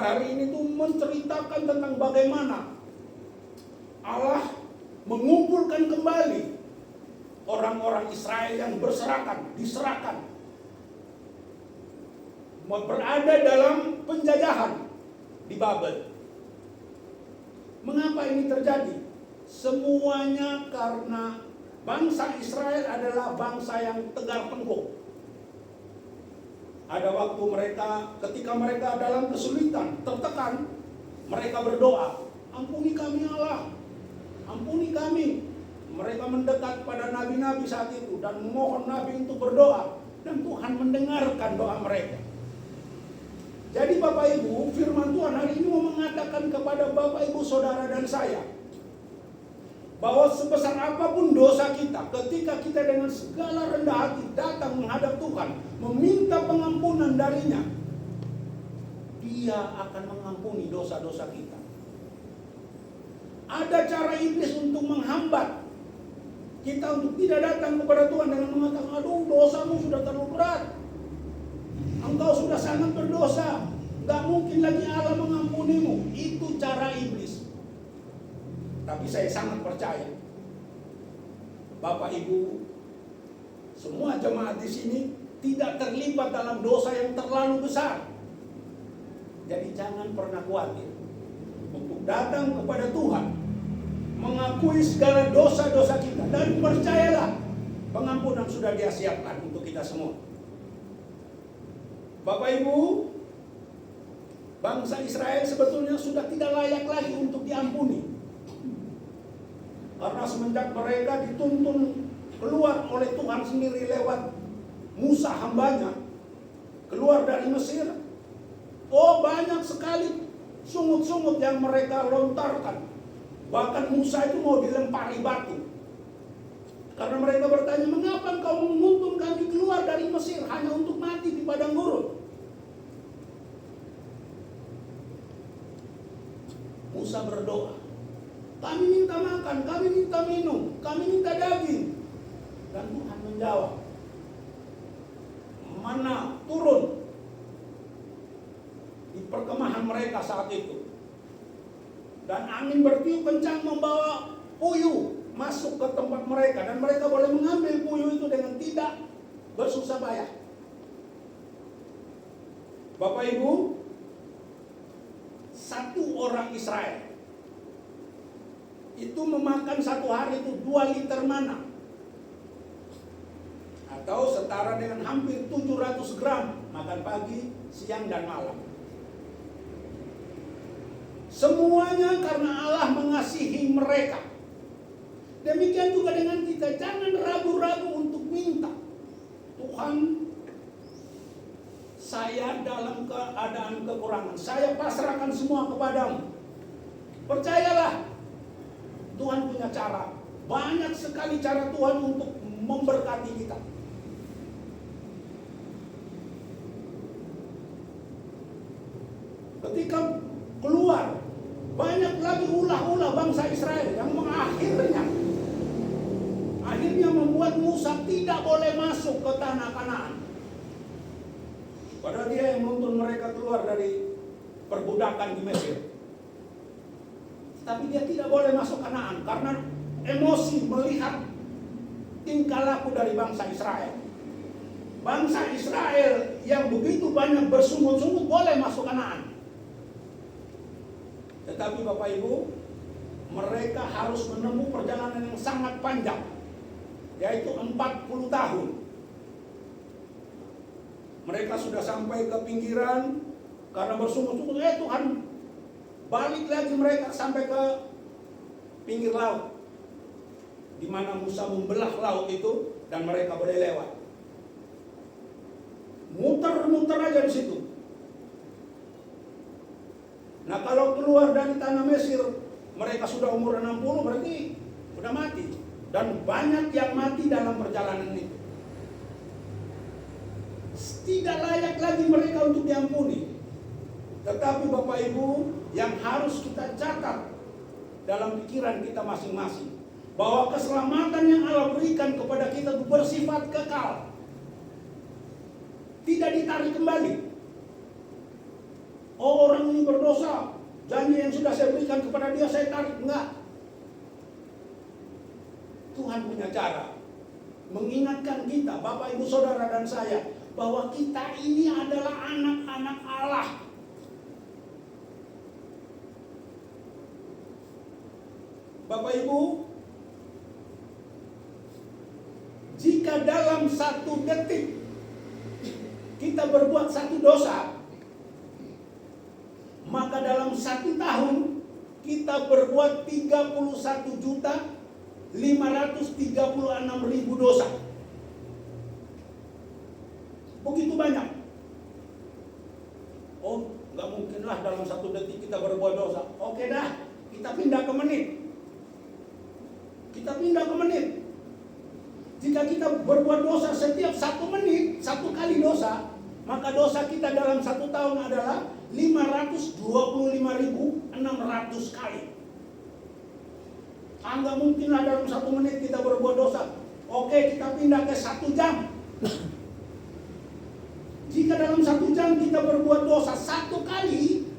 hari ini tuh menceritakan tentang bagaimana Allah mengumpulkan kembali orang-orang Israel yang diserahkan, berada dalam penjajahan di Babel. Mengapa ini terjadi? Semuanya karena bangsa Israel adalah bangsa yang tegar tengkuk. Ada waktu ketika mereka dalam kesulitan, tertekan, mereka berdoa, ampuni kami Allah, ampuni kami. Mereka mendekat pada nabi-nabi saat itu dan memohon nabi untuk berdoa, dan Tuhan mendengarkan doa mereka. Jadi Bapak Ibu, firman Tuhan hari ini mau mengatakan kepada Bapak Ibu, saudara dan saya, bahwa sebesar apapun dosa kita, ketika kita dengan segala rendah hati datang menghadap Tuhan, meminta pengampunan darinya, Dia akan mengampuni dosa-dosa kita. Ada cara iblis untuk menghambat kita untuk tidak datang kepada Tuhan dengan mengatakan, aduh dosamu sudah terlalu berat, engkau sudah sangat berdosa, gak mungkin lagi Allah mengampunimu. Itu cara iblis. Tapi saya sangat percaya, Bapak Ibu, semua jemaat di sini tidak terlibat dalam dosa yang terlalu besar. Jadi jangan pernah khawatir untuk datang kepada Tuhan, mengakui segala dosa-dosa kita, dan percayalah pengampunan sudah Dia siapkan untuk kita semua. Bapak Ibu, bangsa Israel sebetulnya sudah tidak layak lagi untuk diampuni. Karena semenjak mereka dituntun keluar oleh Tuhan sendiri lewat Musa hambanya, keluar dari Mesir, banyak sekali sungut-sungut yang mereka lontarkan. Bahkan Musa itu mau dilempari batu. Karena mereka bertanya, mengapa engkau menuntun kami keluar dari Mesir hanya untuk mati di padang gurun? Musa berdoa, kami minta makan, kami minta minum, kami minta daging. Dan Tuhan menjawab, mana turun di perkemahan mereka saat itu. Dan angin bertiup kencang membawa puyuh masuk ke tempat mereka, dan mereka boleh mengambil puyuh itu dengan tidak bersusah payah. Bapak Ibu, satu orang Israel itu memakan satu hari itu 2 liter mana, atau setara dengan hampir 700 gram makan pagi, siang, dan malam. Semuanya karena Allah mengasihi mereka. Demikian juga dengan kita, jangan ragu-ragu untuk minta. Tuhan, saya dalam keadaan kekurangan, saya pasrahkan semua kepadamu. Percayalah, Tuhan punya cara. Banyak sekali cara Tuhan untuk memberkati kita. Ketika keluar, banyak lagi ulah-ulah bangsa Israel yang akhirnya membuat Musa tidak boleh masuk ke tanah Kanaan. Padahal Dia yang menuntun mereka keluar dari perbudakan di Mesir. Tapi dia tidak boleh masuk Kanaan karena emosi melihat tingkah laku dari bangsa Israel. Bangsa Israel yang begitu banyak bersungut-sungut boleh masuk Kanaan. Tetapi Bapak Ibu, mereka harus menempuh perjalanan yang sangat panjang, yaitu 40 tahun. Mereka sudah sampai ke pinggiran karena bersungut-sungut, Tuhan, balik lagi mereka sampai ke pinggir laut, di mana Musa membelah laut itu dan mereka boleh lewat. Muter-muter aja di situ. Nah, kalau keluar dari tanah Mesir, mereka sudah umur 60, berarti sudah mati. Dan banyak yang mati dalam perjalanan itu. Tidak layak lagi mereka untuk diampuni. Tetapi Bapak Ibu, yang harus kita catat dalam pikiran kita masing-masing, bahwa keselamatan yang Allah berikan kepada kita itu bersifat kekal. Tidak ditarik kembali. Orang ini berdosa. Janji yang sudah saya berikan kepada dia saya tarik. Enggak. Tuhan punya cara mengingatkan kita, Bapak, Ibu, Saudara, dan saya, bahwa kita ini adalah anak-anak Allah. Bapak Ibu, jika dalam 1 detik kita berbuat satu dosa, maka dalam 1 tahun kita berbuat 31.536.000 dosa. Begitu banyak. Oh, nggak mungkinlah dalam 1 detik kita berbuat dosa. Oke dah, kita pindah ke menit. Kita pindah ke menit. Jika kita berbuat dosa setiap 1 menit, 1 kali dosa, maka dosa kita dalam 1 tahun adalah 525.600 kali. Nggak mungkinlah dalam 1 menit kita berbuat dosa. Oke, kita pindah ke 1 jam. Jika dalam 1 jam kita berbuat dosa 1 kali,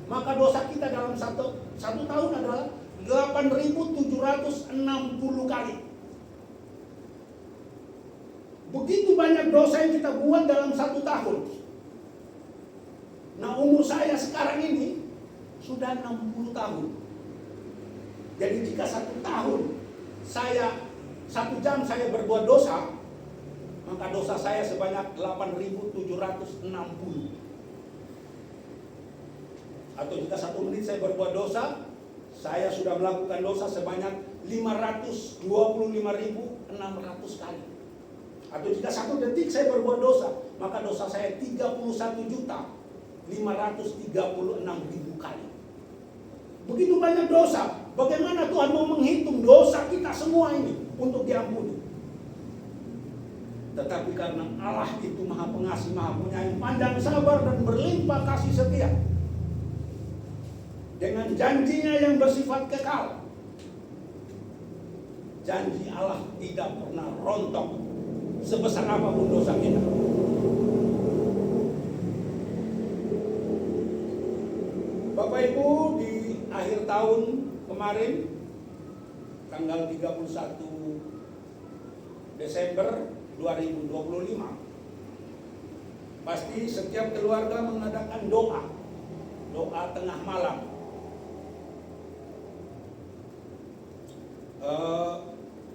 maka dosa kita dalam satu tahun adalah 8.760 kali. Begitu banyak dosa yang kita buat dalam 1 tahun. Nah, umur saya sekarang ini sudah 60 tahun. Jadi jika 1 tahun 1 jam saya berbuat dosa, maka dosa saya sebanyak 8.760. Atau jika 1 menit saya berbuat dosa, saya sudah melakukan dosa sebanyak 525.600 kali. Atau jika 1 detik saya berbuat dosa, maka dosa saya 31.536.000 kali. Begitu banyak dosa. Bagaimana Tuhan mau menghitung dosa kita semua ini untuk diampuni? Tetapi karena Allah itu Maha Pengasih, Maha Penyayang, pandang sabar dan berlimpah kasih setia, dengan janjinya yang bersifat kekal, janji Allah tidak pernah rontok sebesar apapun dosa kita. Bapak Ibu, di akhir tahun kemarin, tanggal 31 Desember 2025, pasti setiap keluarga mengadakan doa tengah malam.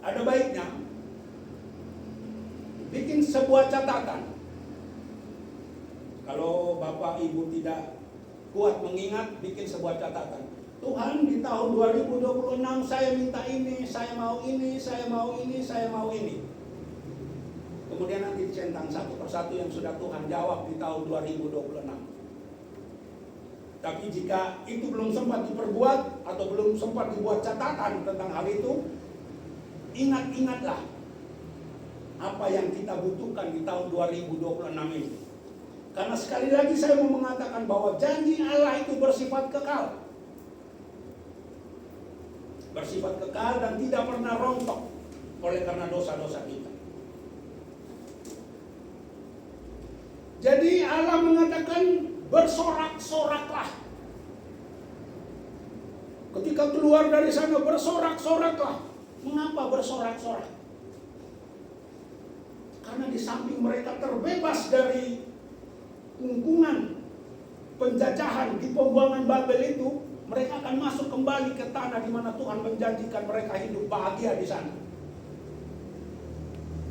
Ada baiknya bikin sebuah catatan. Kalau Bapak Ibu tidak kuat mengingat, bikin sebuah catatan. Tuhan, di tahun 2026 saya minta ini, saya mau ini, saya mau ini, saya mau ini. Kemudian nanti dicentang satu persatu yang sudah Tuhan jawab di tahun 2026. Tapi jika itu belum sempat diperbuat atau belum sempat dibuat catatan tentang hal itu, ingat-ingatlah apa yang kita butuhkan di tahun 2026 ini. Karena sekali lagi saya mau mengatakan bahwa janji Allah itu bersifat kekal. Bersifat kekal dan tidak pernah rontok oleh karena dosa-dosa kita. Jadi Allah mengatakan bersorak-soraklah. Ketika keluar dari sana bersorak-soraklah. Mengapa bersorak-sorak? Karena di samping mereka terbebas dari kungkungan penjajahan di pembuangan Babel itu, mereka akan masuk kembali ke tanah di mana Tuhan menjanjikan mereka hidup bahagia di sana.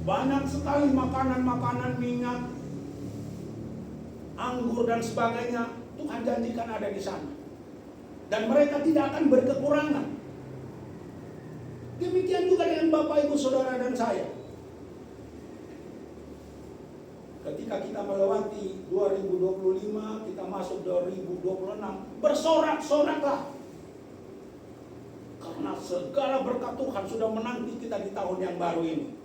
Banyak sekali makanan-makanan, minyak, anggur dan sebagainya Tuhan janjikan ada di sana. Dan mereka tidak akan berkekurangan. Demikian juga dengan Bapak, Ibu, Saudara, dan saya. Ketika kita melewati 2025, kita masuk 2026, bersorak-soraklah. Karena segala berkat Tuhan sudah menanti kita di tahun yang baru ini.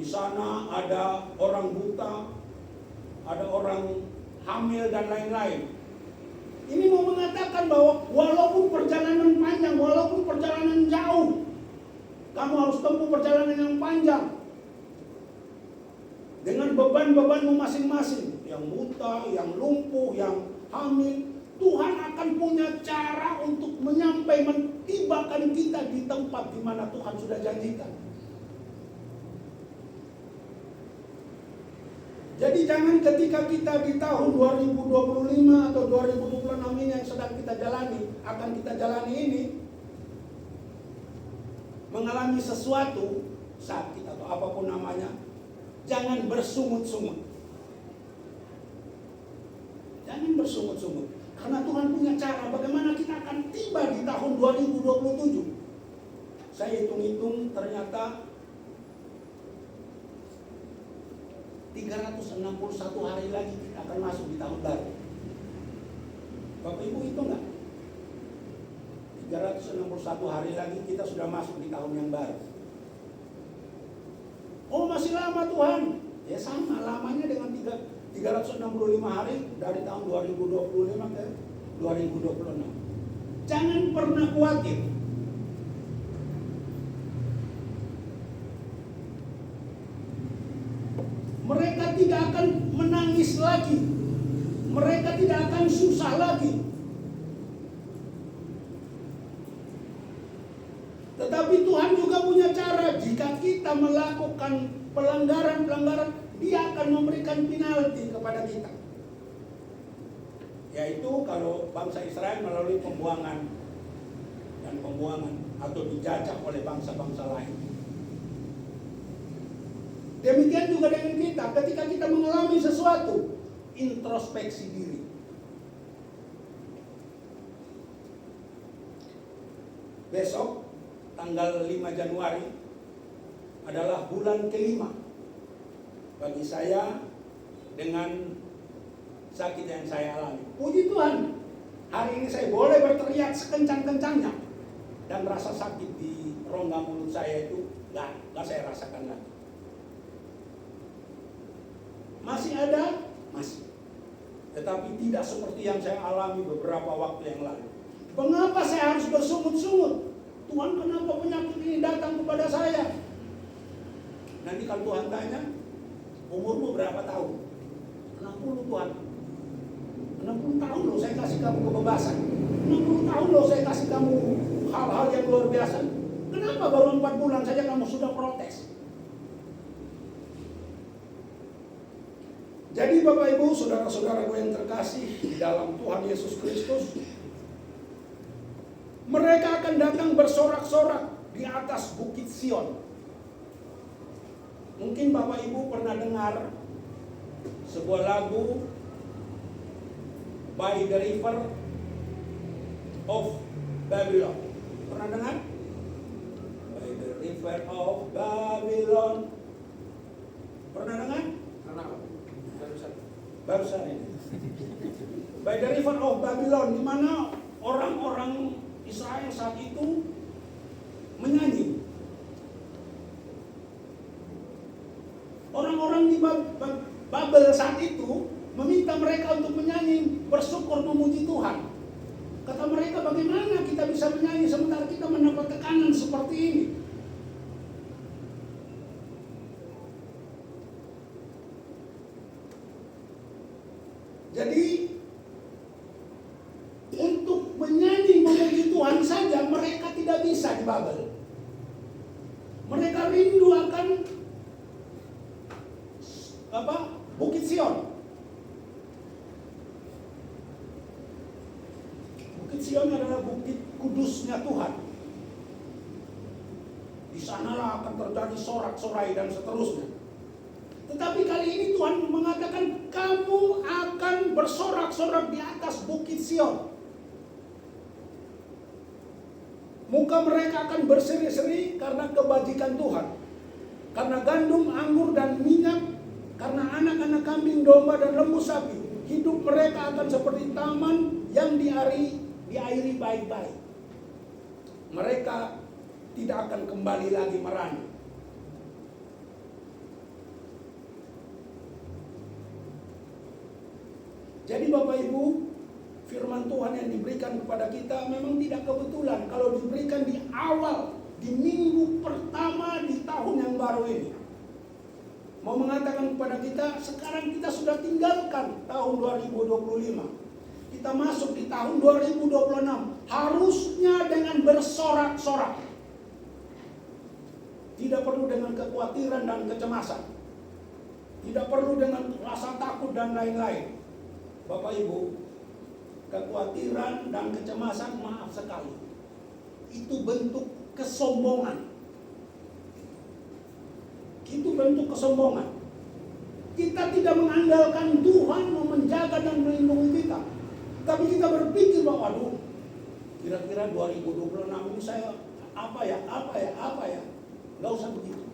Di sana ada orang buta, ada orang hamil dan lain-lain. Ini mau mengatakan bahwa walaupun perjalanan panjang, walaupun perjalanan jauh, kamu harus tempuh perjalanan yang panjang dengan beban-bebanmu masing-masing. yang buta, yang lumpuh, yang hamil. Tuhan akan punya cara untuk mentibakan kita di tempat di mana Tuhan sudah janjikan. Jadi jangan ketika kita di tahun 2025 atau 2026 ini yang sedang kita jalani ini, mengalami sesuatu, sakit atau apapun namanya, jangan bersungut-sungut. Jangan bersungut-sungut. Karena Tuhan punya cara bagaimana kita akan tiba di tahun 2027. Saya hitung-hitung ternyata 361 hari lagi kita akan masuk di tahun baru. Bapak Ibu hitung nggak? 361 hari lagi kita sudah masuk di tahun yang baru. Oh masih lama Tuhan. Ya sama lamanya dengan 365 hari dari tahun 2025 ke 2026. Jangan pernah khawatir. Mereka tidak akan menangis lagi. Mereka tidak akan susah lagi. Tetapi Tuhan juga punya cara. Jika kita melakukan pelanggaran-pelanggaran, Dia akan memberikan penalti kepada kita. Yaitu kalau bangsa Israel melalui pembuangan atau dijajah oleh bangsa-bangsa lain. Demikian juga dengan kita, ketika kita mengalami sesuatu, introspeksi diri. Besok, tanggal 5 Januari, adalah bulan kelima bagi saya dengan sakit yang saya alami. Puji Tuhan, hari ini saya boleh berteriak sekencang-kencangnya. Dan rasa sakit di rongga mulut saya itu gak saya rasakan lagi. Masih ada? Masih. Tetapi tidak seperti yang saya alami beberapa waktu yang lalu. Mengapa saya harus bersungut-sungut? Tuhan, kenapa penyakit ini datang kepada saya? Nanti kalau Tuhan tanya, umurmu berapa tahun? 60 Tuhan. 60 tahun loh saya kasih kamu kebebasan. 60 tahun loh saya kasih kamu hal-hal yang luar biasa. Kenapa baru 4 bulan saja kamu sudah protes? Jadi Bapak Ibu, saudara-saudaraku yang terkasih di dalam Tuhan Yesus Kristus, mereka akan datang bersorak-sorak di atas Bukit Sion. Mungkin Bapak Ibu pernah dengar sebuah lagu By the River of Babylon. Pernah dengar? By the River of Babylon. Pernah dengar? Pernah. Barusan ini. By the River of Babylon, di mana orang-orang Israel saat itu menyanyi. Orang-orang di Babel saat itu meminta mereka untuk menyanyi, bersyukur memuji Tuhan. Kata mereka, bagaimana kita bisa menyanyi sementara kita mendapat tekanan seperti ini? Jadi untuk menyanyi memuji Tuhan saja mereka tidak bisa di Babel. Mereka rindu akan Bukit Sion. Bukit Sion adalah bukit kudusnya Tuhan. Di sanalah akan terjadi sorak-sorai dan seterusnya. Tetapi kali ini Tuhan mengatakan kamu akan bersorak-sorak di atas Bukit Sion. Muka mereka akan berseri-seri karena kebajikan Tuhan. Karena gandum, anggur, dan minyak. Karena anak-anak kambing, domba, dan lembu sapi. Hidup mereka akan seperti taman yang diairi baik-baik. Mereka tidak akan kembali lagi merana. Jadi Bapak Ibu, firman Tuhan yang diberikan kepada kita memang tidak kebetulan kalau diberikan di awal, di minggu pertama di tahun yang baru ini. mau mengatakan kepada kita, sekarang kita sudah tinggalkan tahun 2025. Kita masuk di tahun 2026. Harusnya dengan bersorak-sorak. Tidak perlu dengan kekhawatiran dan kecemasan. Tidak perlu dengan rasa takut dan lain-lain. Bapak Ibu, kekhawatiran dan kecemasan, maaf sekali, itu bentuk kesombongan. Itu bentuk kesombongan. Kita tidak mengandalkan Tuhan mau menjaga dan melindungi kita. Tapi kita berpikir bahwa, aduh, kira-kira 2026 ini saya apa ya. Nggak usah begitu.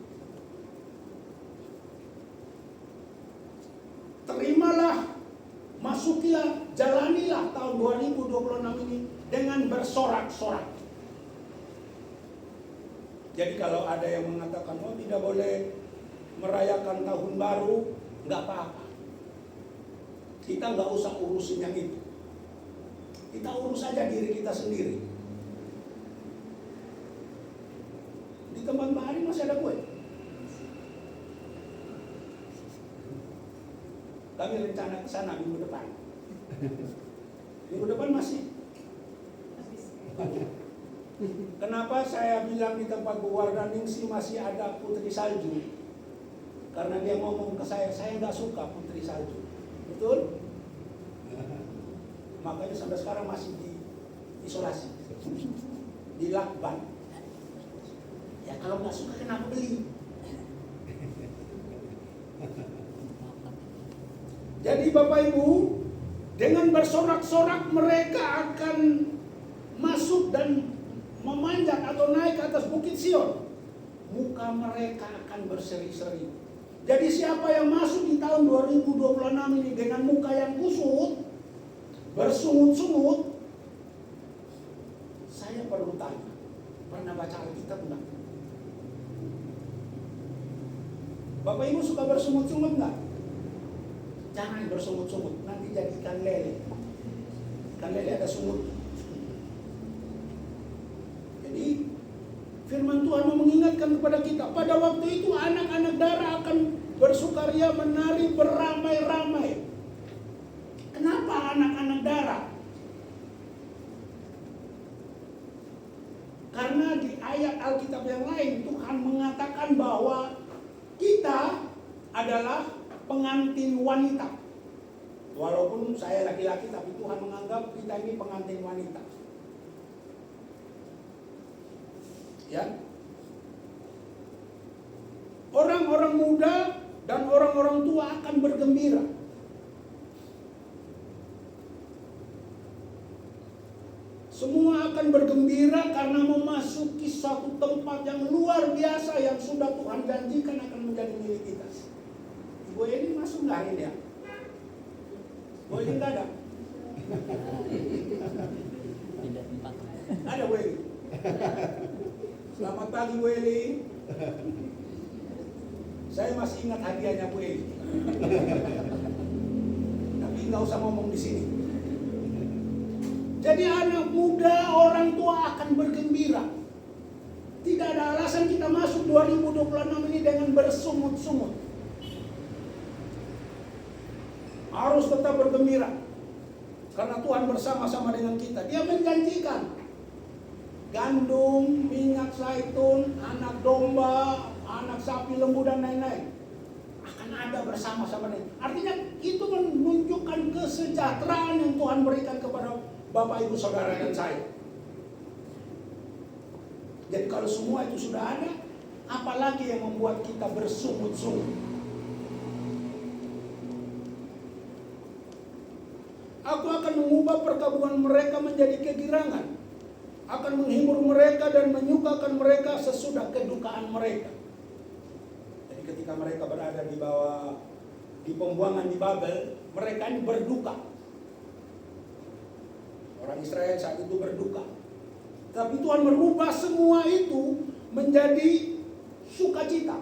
Terimalah, masukilah, jalanilah tahun 2026 ini dengan bersorak-sorak. Jadi kalau ada yang mengatakan, oh tidak boleh merayakan tahun baru, nggak apa-apa. Kita nggak usah urusin yang itu. Kita urus saja diri kita sendiri. Di tempat Mbak Ari masih ada kue. Kami rencana ke sana minggu depan. Minggu depan masih. Kenapa saya bilang di tempat Bu Wardaningsi masih ada putri salju? Karena dia ngomong ke saya nggak suka putri salju. Betul? Makanya sampai sekarang masih di isolasi, di lakban. Ya kalau nggak suka kenapa beli? Jadi Bapak Ibu, dengan bersorak-sorak mereka akan masuk dan memanjat atau naik ke atas Bukit Sion. Muka mereka akan berseri-seri. Jadi siapa yang masuk di tahun 2026 ini dengan muka yang kusut, bersungut-sungut, saya perlu tanya, pernah baca Alkitab enggak? Bapak Ibu suka bersungut-sungut enggak? Jangan bersungut-sungut, nanti jadi ikan lele. Ikan lele ada sungut. Jadi firman Tuhan mau mengingatkan kepada kita, pada waktu itu anak-anak darah akan bersukaria, menari beramai-ramai. Kenapa anak-anak darah? Karena di ayat Alkitab yang lain Tuhan mengatakan bahwa kita adalah pengantin wanita. Walaupun saya laki-laki, tapi Tuhan menganggap kita ini pengantin wanita. Ya. Orang-orang muda dan orang-orang tua akan bergembira. Semua akan bergembira karena memasuki suatu tempat yang luar biasa yang sudah Tuhan janjikan akan menjadi milik kita. Ibu Eli masuk nggak ini ya? Bu Eli nggak ada? Tidak tempat. Ada Bu Eli. Selamat pagi Bu Eli. Saya masih ingat hadiahnya Bu Eli. Tapi nggak usah ngomong di sini. Jadi anak muda, orang tua akan bergembira. Tidak ada alasan kita masuk 2026 ini dengan bersungut-sungut. Harus tetap bergembira. Karena Tuhan bersama-sama dengan kita. Dia menjanjikan gandum, minyak zaitun, anak domba, anak sapi, lembu dan lain-lain akan ada bersama-sama dengan. Artinya itu menunjukkan kesejahteraan yang Tuhan berikan kepada Bapak, Ibu, Saudara dan saya. Jadi kalau semua itu sudah ada, apalagi yang membuat kita bersungut-sungut? Aku akan mengubah perkabungan mereka menjadi kegirangan, akan menghibur mereka dan menyukakan mereka sesudah kedukaan mereka. Jadi ketika mereka berada di pembuangan di Babel, mereka ini berduka. Orang Israel saat itu berduka. Tapi Tuhan merubah semua itu menjadi sukacita.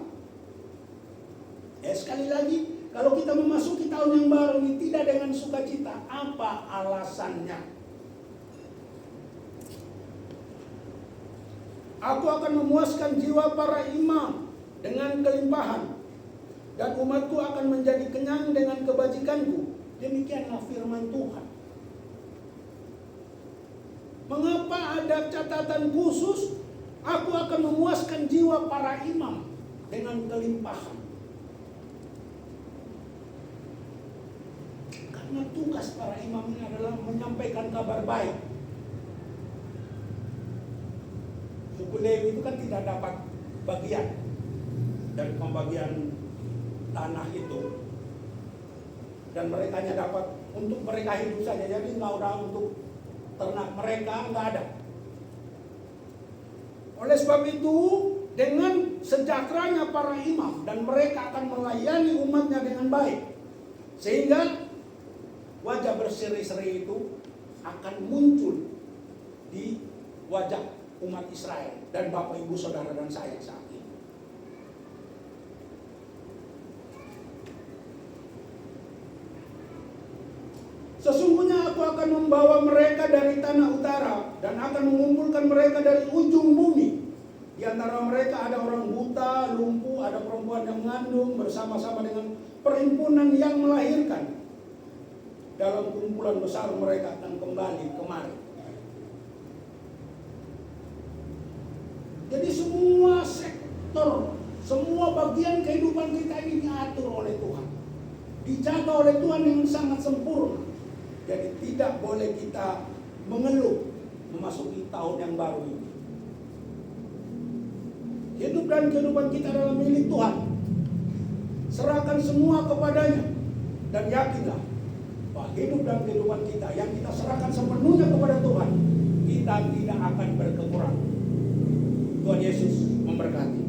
Sekali lagi, kalau kita memasuki tahun yang baru ini tidak dengan sukacita, apa alasannya? Aku akan memuaskan jiwa para imam dengan kelimpahan. dan umatku akan menjadi kenyang dengan kebajikanku. Demikianlah firman Tuhan. Mengapa ada catatan khusus? Aku akan memuaskan jiwa para imam dengan kelimpahan. Karena tugas para imam ini adalah menyampaikan kabar baik. Suku Lewi itu kan tidak dapat bagian dari pembagian tanah itu, dan mereka hanya dapat untuk mereka hidup saja. Jadi nggak ada untuk ternak mereka, nggak ada. Oleh sebab itu, dengan sejahteranya para imam dan mereka akan melayani umatnya dengan baik, sehingga wajah berseri-seri itu akan muncul di wajah umat Israel dan Bapak Ibu Saudara dan saya saat ini. Sesungguhnya aku akan membawa mereka dari tanah utara dan akan mengumpulkan mereka dari ujung bumi. Di antara mereka ada orang buta, lumpuh, ada perempuan yang mengandung bersama-sama dengan perhimpunan yang melahirkan. Dalam kumpulan besar mereka akan kembali kemari. Jadi semua sektor, semua bagian kehidupan kita ini diatur oleh Tuhan, dijaga oleh Tuhan yang sangat sempurna. Jadi tidak boleh kita mengeluh memasuki tahun yang baru ini. Hidup dan kehidupan kita adalah milik Tuhan. Serahkan semua kepadanya dan yakinlah bahwa hidup dan kehidupan kita yang kita serahkan sepenuhnya kepada Tuhan, kita tidak akan berkekurangan. Tuhan Yesus memberkati.